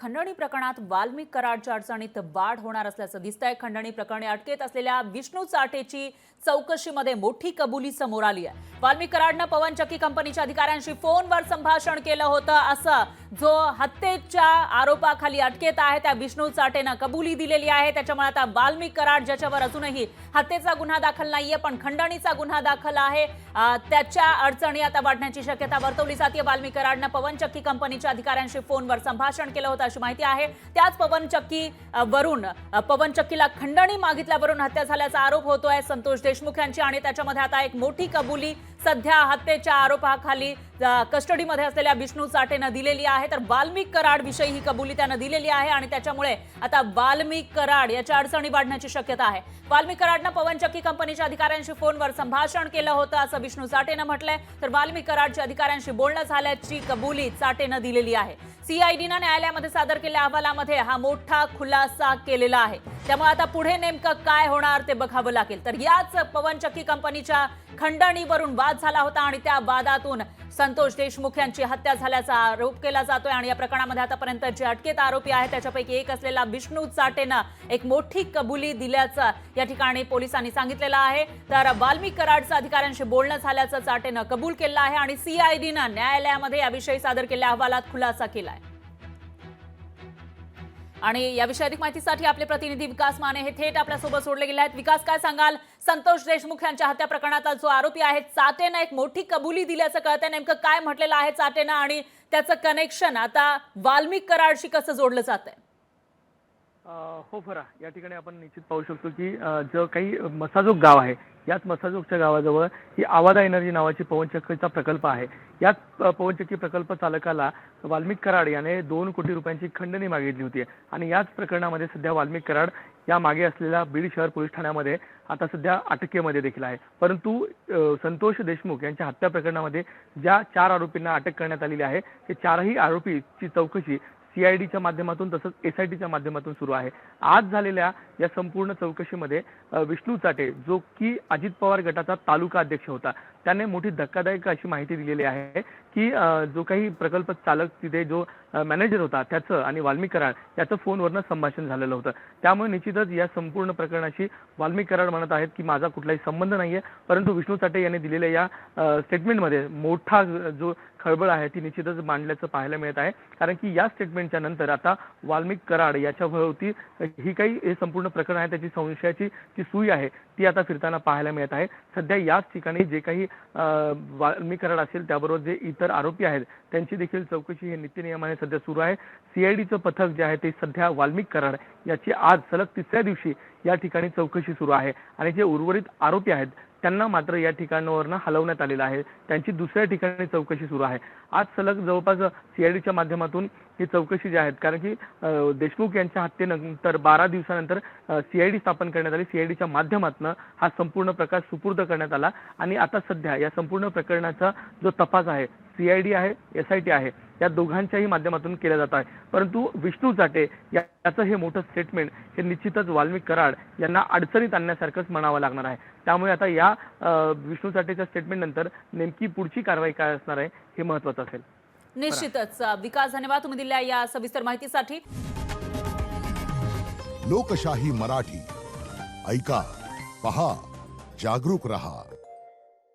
खंडणी प्रकरणात वाल्मिक कराडच्या अडचणीत वाढ होणार असल्याचं दिसतंय। खंडणी प्रकरणी अटकेत असलेल्या विष्णू चाटेची चौकशीमध्ये मोठी कबुली समोर आली आहे। वाल्मिक कराडनं पवन चक्की कंपनीच्या अधिकाऱ्यांशी फोनवर संभाषण केलं होतं असं जो हत्येच्या आरोपाखाली अटकेत आहे त्या विष्णू चाटेनं कबुली दिलेली आहे। त्याच्यामुळे आता वाल्मिक कराड ज्याच्यावर अजूनही हत्येचा गुन्हा दाखल नाहीये पण खंडणीचा गुन्हा दाखल आहे, त्याच्या अडचणी आता वाढण्याची शक्यता वर्तवली जाते। वाल्मिक कराडनं पवन चक्की कंपनीच्या अधिकाऱ्यांशी फोनवर संभाषण केलं होतं अशी माहिती आहे। त्याच पवन चक्कीला खंडणी मागितल्यावरून हत्या झाल्याचा आरोप होतोय संतोष देशमुख यांची आणि त्याच्यामध्ये आता एक मोठी कबुली सध्या हत्येच्या आरोपाखाली कस्टडीमध्ये असलेल्या विष्णू चाटेनं दिलेली आहे। तर वाल्मिक कराड विषयी ही कबुली त्यानं दिलेली आहे आणि त्याच्यामुळे आता वाल्मिक कराड याच्या अडचणी वाढण्याची शक्यता आहे। वाल्मिक कराडनं पवन चक्की कंपनीच्या अधिकाऱ्यांशी फोनवर संभाषण केलं होतं असं विष्णू चाटेनं म्हटलंय। तर वाल्मिक कराडच्या अधिकाऱ्यांशी बोलणं झाल्याची कबुली चाटेनं दिलेली आहे। सीआयडीनं न्यायालयामध्ये सादर केलेल्या अहवालामध्ये हा मोठा खुलासा केलेला आहे। त्यामुळे आता पुढे नेमकं काय होणार ते बघावं लागेल। तर याच पवन चक्की कंपनीच्या खंडणीवरून वाद झाला होता आणि त्या वादातून संतोष देशमुख यांची हत्या झाल्याचा आरोप केला जातोय आणि या प्रकरणामध्ये आतापर्यंत जे अटकेत आरोपी आहेत त्याच्यापैकी एक असलेला विष्णू चाटेनं एक मोठी कबुली दिल्याचं या ठिकाणी पोलिसांनी सांगितलेलं आहे। तर वाल्मिक कराडच्या अधिकाऱ्यांशी बोलणं झाल्याचं चाटेनं कबूल केलं आहे आणि सीआयडीनं न्यायालयामध्ये याविषयी सादर केलेल्या अहवालात खुलासा केलाय। आणि याविषयी अधिक माहितीसाठी आपले प्रतिनिधी विकास माने हे थेट आपल्यासोबत जोडले गेले आहेत। विकास, काय सांगाल? संतोष देशमुख यांच्या हत्या प्रकरणाचा जो आरोपी आहे चाटेनं एक मोठी कबुली दिल्याचं कळतंय, नेमकं काय म्हटलेलं आहे चाटेनं आणि त्याचं कनेक्शन आता वाल्मिक कराडशी कसं जोडलं जातंय? हो फरा, या ठिकाणी आपण निश्चित पाहू शकतो की जो काही मसाजोग गाव आहे याच मसाजोगच्या गावाजवळ ही आवादा एनर्जी नावाची पवनचक्कीचा प्रकल्प आहे। याच पवनचक्की प्रकल्प चालकाला वाल्मिक कराड याने 2 कोटी रुपयांची खंडणी मागितली होती आणि याच प्रकरणामध्ये सध्या वाल्मिक कराड या मागे असलेल्या बीड शहर पोलीस ठाण्यामध्ये आता सध्या अटकेमध्ये देखील आहे। परंतु संतोष देशमुख यांच्या हत्या प्रकरणामध्ये ज्या 4 आरोपींना अटक करण्यात आलेली आहे ते 4ही आरोपीची चौकशी सीआयडीच्या माध्यमातून तसंच एसआयटीच्या माध्यमातून सुरू आहे। आज झालेल्या या संपूर्ण चौकशीमध्ये विष्णू चाटे जो की अजित पवार गटाचा तालुका अध्यक्ष होता त्याने मोठी धक्कादायक अशी माहिती दिलेली आहे की जो काही प्रकल्प चालक तिथे जो मॅनेजर होता त्याचं आणि वाल्मिक कराड याचं फोनवरनं संभाषण झालेलं होतं। त्यामुळे निश्चितच या संपूर्ण प्रकरणाशी वाल्मिक कराड म्हणत आहेत की माझा कुठलाही संबंध नाहीये, परंतु विष्णू चाटे यांनी दिलेल्या या स्टेटमेंटमध्ये मोठा जो खळबळ आहे ती निश्चितच मांडल्याचं पाहायला मिळत आहे। कारण की या स्टेटमेंटच्या नंतर आता वाल्मिक कराड याच्या भोवती ही काही हे संपूर्ण प्रकरण आहे त्याची संशयाची जी सुई आहे ती आता फिरताना पाहायला मिळत आहे। सध्या याच ठिकाणी जे काही वाल्मिक कराड असेल त्याबरोबर जे इतर आरोपी आहेत त्यांची देखील चौकशी हे नित्यनियमाने सध्या सुरू आहे। सीआयडीचं पथक जे आहे ते सध्या वाल्मिक कराड याची आज सलग 3ऱ्या दिवशी या ठिकाणी चौकशी सुरू आहे आणि जे उर्वरित आरोपी आहेत त्यांना मात्र या ठिकाणावरून हलवण्यात आलेलं आहे, त्यांची 2ऱ्या ठिकाणी चौकशी सुरू आहे। आज सलग जवळपास सीआयडीच्या माध्यमातून ही चौकशी जी आहे, कारण की देशमुख यांच्या हत्येनंतर 12 दिवसानंतर सीआयडी स्थापन करण्यात आली। सीआयडीच्या माध्यमातून हा संपूर्ण प्रकार सुपूर्द करण्यात आला आणि आता सध्या या संपूर्ण प्रकरणाचा जो तपास आहे सीआयडी आहे एसआयटी आहे या दोघांच्याही माध्यमातून केला जात आहे। परंतु विष्णू चाटे याचं हे मोठं स्टेटमेंट हे निश्चितच वाल्मिक कराड यांना अडचणीत आणण्यासारखंच म्हणावं लागणार आहे। त्यामुळे आता या विष्णू चाटेच्या स्टेटमेंट नंतर नेमकी पुढची कारवाई काय असणार आहे हे महत्त्वाचं असेल। निश्चितच विकास, धन्यवाद तुम्ही दिलेल्या या सविस्तर माहितीसाठी। लोकशाही मराठी ऐका, पहा, जागरूक रहा।